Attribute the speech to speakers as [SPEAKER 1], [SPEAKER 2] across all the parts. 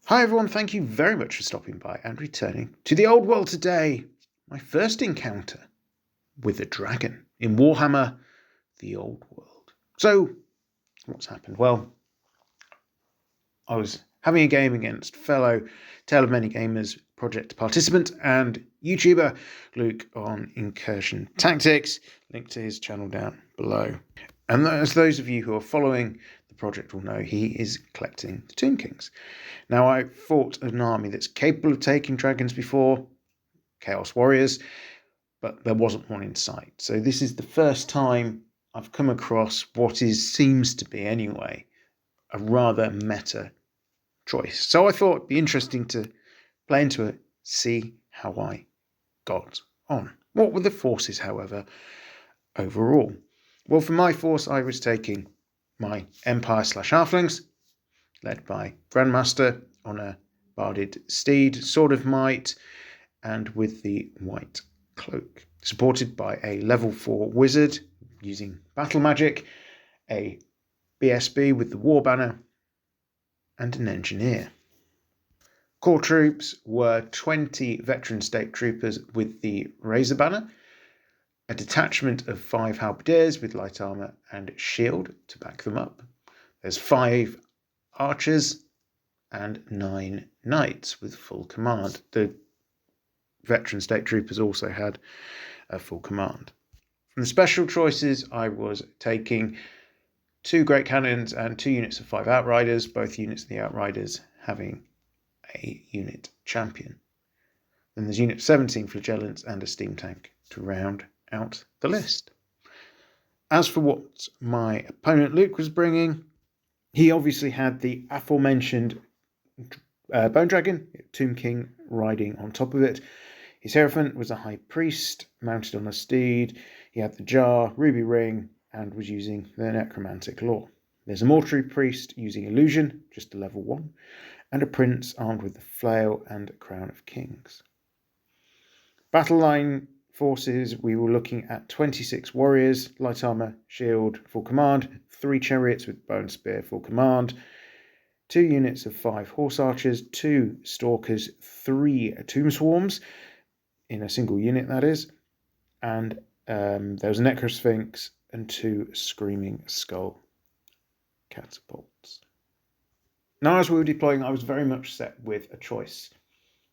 [SPEAKER 1] Hi everyone, thank you very much for stopping by and returning to the old world today. My first encounter with a dragon in Warhammer The Old World. So, what's happened? Well, I was having a game against fellow Tale of Many Gamers project participant and YouTuber Luke on Incursion Tactics. Link to his channel down below. And as those of you who are following the project will know, he is collecting the Tomb Kings. Now, I fought an army that's capable of taking dragons before, Chaos Warriors, but there wasn't one in sight. So this is the first time I've come across what seems to be, anyway, a rather meta choice. So I thought it'd be interesting to play into it, see how I got on. What were the forces, however, overall? Well, for my force, I was taking my Empire/Halflings, led by Grandmaster on a barded steed, Sword of Might, and with the white cloak, supported by a level 4 wizard using battle magic, a BSB with the war banner, and an engineer. Core troops were 20 veteran state troopers with the razor banner, a detachment of 5 halberdiers with light armor and shield to back them up. There's 5 archers and 9 knights with full command. The veteran state troopers also had a full command. From the special choices, I was taking 2 great cannons and 2 units of 5 outriders, both units of the outriders having a unit champion. Then there's unit 17 flagellants and a steam tank to round out the list. As for what my opponent Luke was bringing, he obviously had the aforementioned Bone Dragon, Tomb King riding on top of it. His Hierophant was a High Priest mounted on a steed. He had the Jar, Ruby Ring, and was using the Necromantic Law. There's a Mortuary Priest using Illusion, just a level 1, and a Prince armed with the Flail and a Crown of Kings. Battle line forces, we were looking at 26 warriors, light armor, shield, full command, 3 chariots with bone spear, full command, 2 units of 5 horse archers, 2 stalkers, 3 tomb swarms, in a single unit that is, and there was a Necrosphinx and 2 Screaming Skull catapults. Now, as we were deploying, I was very much set with a choice.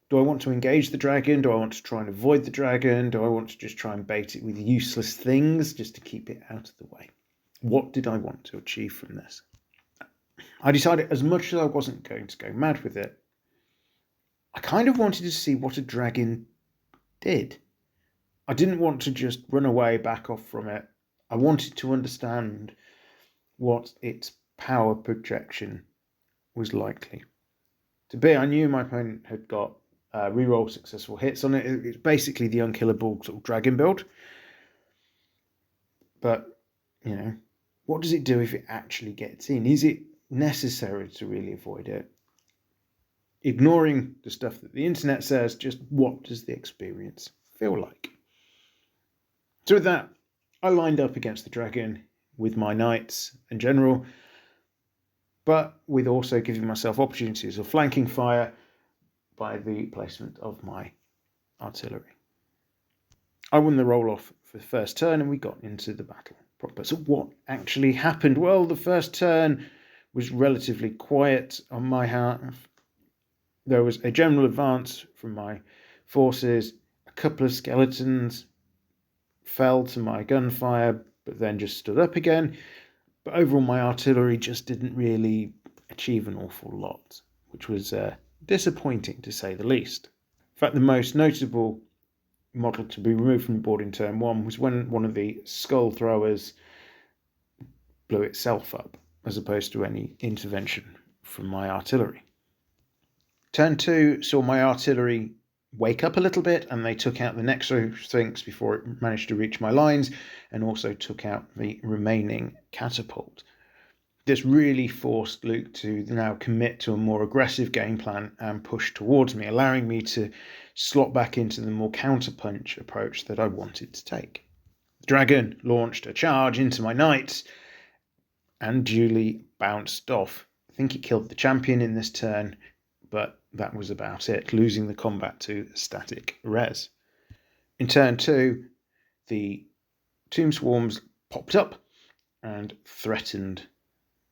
[SPEAKER 1] Do I want to engage the dragon? Do I want to try and avoid the dragon? Do I want to just try and bait it with useless things just to keep it out of the way? What did I want to achieve from this? I decided, as much as I wasn't going to go mad with it, I kind of wanted to see what a dragon did. I didn't want to just run away, back off from it. I wanted to understand what its power projection was likely to be. I knew my opponent had got reroll successful hits on it. It's basically the unkillable sort of dragon build. But, you know, what does it do if it actually gets in? Is it necessary to really avoid it? Ignoring the stuff that the internet says, just what does the experience feel like? So with that, I lined up against the dragon with my knights in general, but with also giving myself opportunities of flanking fire by the placement of my artillery. I won the roll-off for the first turn and we got into the battle proper. So what actually happened? Well, the first turn was relatively quiet on my half. There was a general advance from my forces. A couple of skeletons fell to my gunfire, but then just stood up again. But overall, my artillery just didn't really achieve an awful lot, which was disappointing to say the least. In fact, the most notable model to be removed from the board in turn 1 was when one of the skull throwers blew itself up, as opposed to any intervention from my artillery. Turn 2 saw my artillery wake up a little bit, and they took out the Necrosphinx before it managed to reach my lines, and also took out the remaining catapult. This really forced Luke to now commit to a more aggressive game plan and push towards me, allowing me to slot back into the more counterpunch approach that I wanted to take. The dragon launched a charge into my knights and duly bounced off. I think he killed the champion in this turn, but that was about it, losing the combat to static res. In turn 2, the tomb swarms popped up and threatened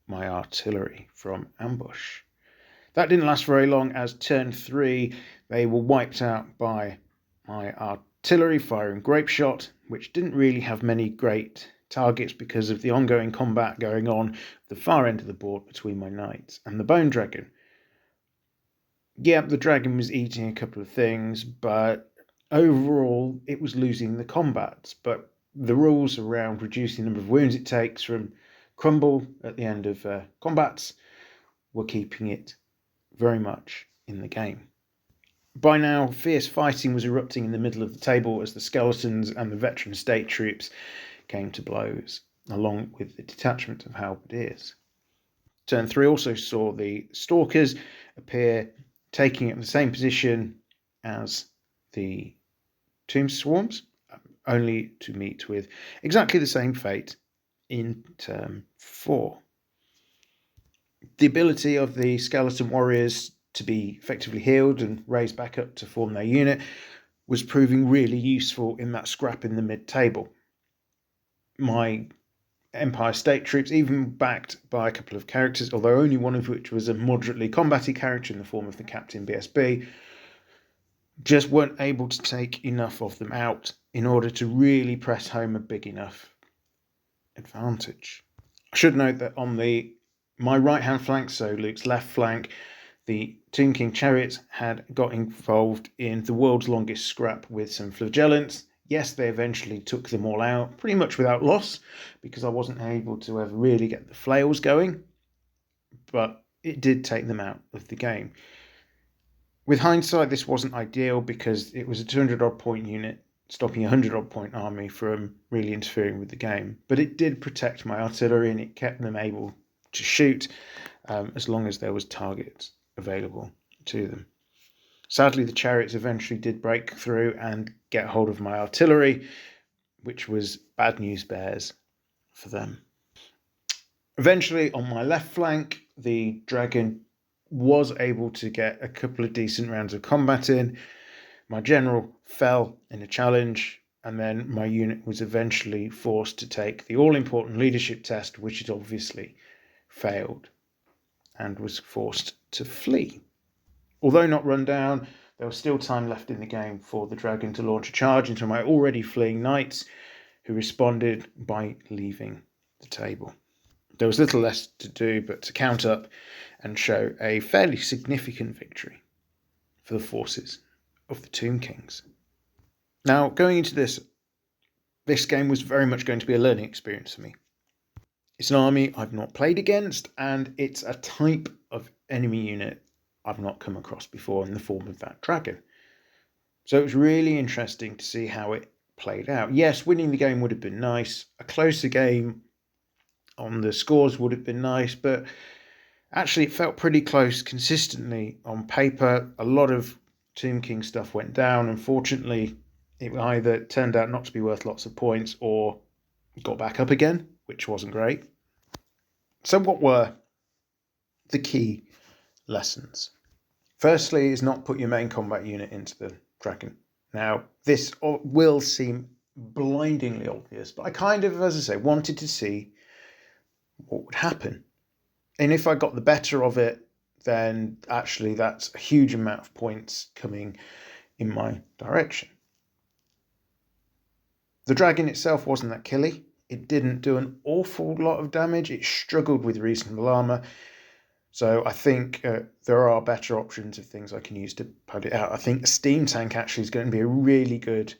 [SPEAKER 1] my artillery from ambush. That didn't last very long, as turn 3 they were wiped out by my artillery firing grape shot, which didn't really have many great targets because of the ongoing combat going on at the far end of the board between my knights and the bone dragon. Yeah, the dragon was eating a couple of things, but overall it was losing the combats. But the rules around reducing the number of wounds it takes from crumble at the end of combats were keeping it very much in the game. By now, fierce fighting was erupting in the middle of the table as the skeletons and the veteran state troops came to blows, along with the detachment of halberdiers. Turn 3 also saw the stalkers appear, taking up the same position as the tomb swarms, only to meet with exactly the same fate in turn 4. The ability of the skeleton warriors to be effectively healed and raised back up to form their unit was proving really useful in that scrap in the mid-table. My Empire State troops, even backed by a couple of characters, although only one of which was a moderately combaty character in the form of the Captain BSB, just weren't able to take enough of them out in order to really press home a big enough advantage. I should note that on my right-hand flank, so Luke's left flank, the Tomb King chariots had got involved in the world's longest scrap with some flagellants. Yes, they eventually took them all out, pretty much without loss, because I wasn't able to ever really get the flails going, but it did take them out of the game. With hindsight, this wasn't ideal because it was a 200-odd point unit stopping a 100-odd point army from really interfering with the game, but it did protect my artillery and it kept them able to shoot as long as there was targets available to them. Sadly, the chariots eventually did break through and get hold of my artillery, which was bad news bears for them. Eventually, on my left flank, the dragon was able to get a couple of decent rounds of combat in. My general fell in a challenge, and then my unit was eventually forced to take the all-important leadership test, which it obviously failed, and was forced to flee. Although not run down, there was still time left in the game for the dragon to launch a charge into my already fleeing knights, who responded by leaving the table. There was little less to do but to count up and show a fairly significant victory for the forces of the Tomb Kings. Now, going into this game was very much going to be a learning experience for me. It's an army I've not played against, and it's a type of enemy unit I've not come across before in the form of that dragon. So it was really interesting to see how it played out. Yes, winning the game would have been nice. A closer game on the scores would have been nice, but actually it felt pretty close consistently on paper. A lot of Tomb King stuff went down. Unfortunately, it either turned out not to be worth lots of points or got back up again, which wasn't great. So what were the key lessons? Firstly, is not put your main combat unit into the dragon. Now, this will seem blindingly obvious, but I kind of, as I say, wanted to see what would happen. And if I got the better of it, then actually that's a huge amount of points coming in my direction. The dragon itself wasn't that killy. It didn't do an awful lot of damage. It struggled with reasonable armor. So I think there are better options of things I can use to put it out. I think a steam tank actually is going to be a really good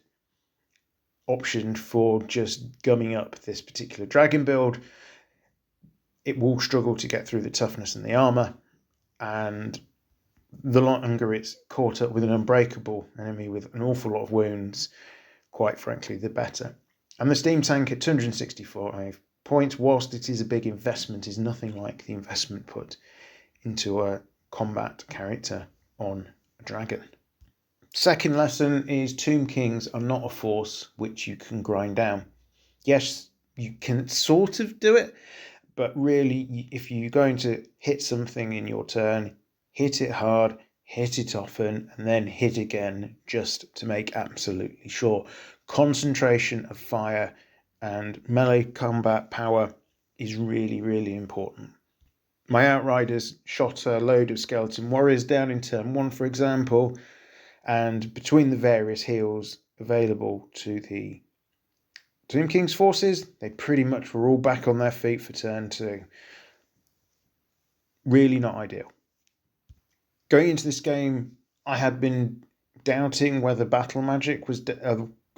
[SPEAKER 1] option for just gumming up this particular dragon build. It will struggle to get through the toughness and the armor, and the longer it's caught up with an unbreakable enemy with an awful lot of wounds, quite frankly, the better. And the steam tank at 265 points, whilst it is a big investment, is nothing like the investment put into a combat character on a dragon. Second lesson is Tomb Kings are not a force which you can grind down. Yes, you can sort of do it, but really, if you're going to hit something in your turn, hit it hard, hit it often, and then hit again just to make absolutely sure. Concentration of fire and melee combat power is really, really important. My Outriders shot a load of skeleton warriors down in turn 1, for example, and between the various heals available to the Tomb King's forces, they pretty much were all back on their feet for turn 2. Really not ideal. Going into this game, I had been doubting whether battle magic was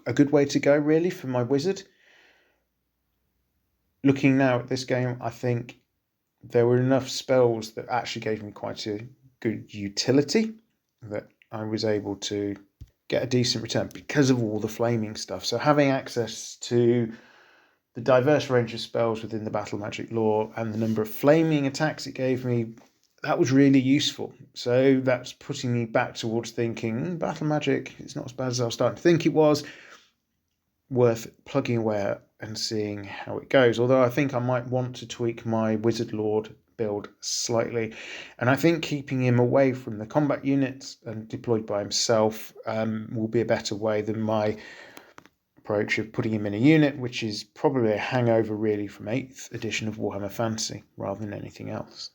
[SPEAKER 1] a good way to go, really, for my wizard. Looking now at this game, I think there were enough spells that actually gave me quite a good utility that I was able to get a decent return because of all the flaming stuff. So having access to the diverse range of spells within the battle magic lore and the number of flaming attacks it gave me, that was really useful. So that's putting me back towards thinking battle magic, it's not as bad as I was starting to think it was. Worth plugging away at and seeing how it goes. Although I think I might want to tweak my Wizard Lord build slightly, and I think keeping him away from the combat units and deployed by himself will be a better way than my approach of putting him in a unit, which is probably a hangover really from 8th edition of Warhammer Fantasy rather than anything else.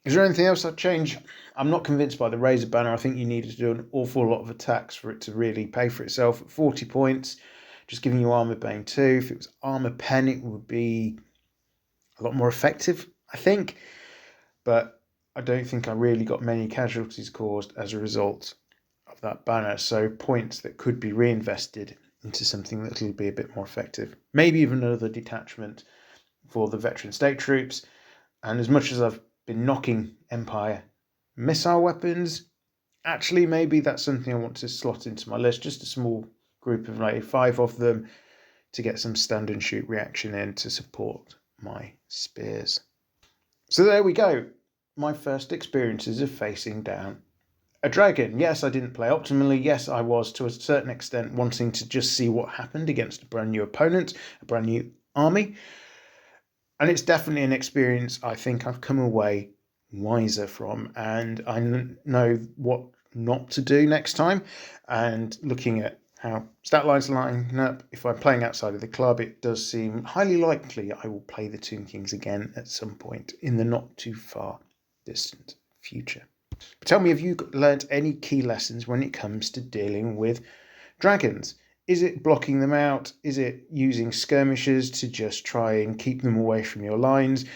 [SPEAKER 1] Is there anything else I'd change? I'm not convinced by the Razor Banner. I think you needed to do an awful lot of attacks for it to really pay for itself. At 40 points, just giving you Armor Bane 2. If it was Armor Pen, it would be a lot more effective, I think. But I don't think I really got many casualties caused as a result of that banner. So points that could be reinvested into something that will be a bit more effective. Maybe even another detachment for the veteran state troops. And as much as I've been knocking Empire missile weapons, actually maybe that's something I want to slot into my list. Just a small group of like 5 of them to get some stand and shoot reaction in to support my spears. So there we go. My first experiences of facing down a dragon. Yes, I didn't play optimally. Yes, I was to a certain extent wanting to just see what happened against a brand new opponent, a brand new army. And it's definitely an experience I think I've come away wiser from, and I know what not to do next time. And looking at how stat lines line up, if I'm playing outside of the club, it does seem highly likely I will play the Tomb Kings again at some point in the not too far distant future. But tell me, have you learnt any key lessons when it comes to dealing with dragons? Is it blocking them out? Is it using skirmishers to just try and keep them away from your lines?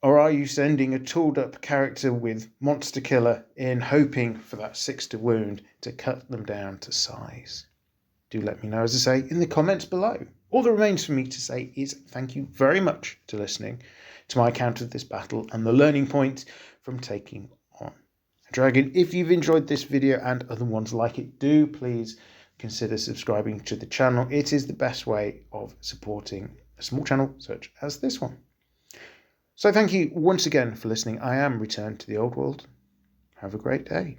[SPEAKER 1] Or are you sending a tooled up character with Monster Killer in, hoping for that 6 to wound to cut them down to size? Do let me know, as I say, in the comments below. All that remains for me to say is thank you very much to listening to my account of this battle and the learning point from taking on a dragon. If you've enjoyed this video and other ones like it, do please consider subscribing to the channel. It is the best way of supporting a small channel such as this one. So thank you once again for listening. I am returned to the old world. Have a great day.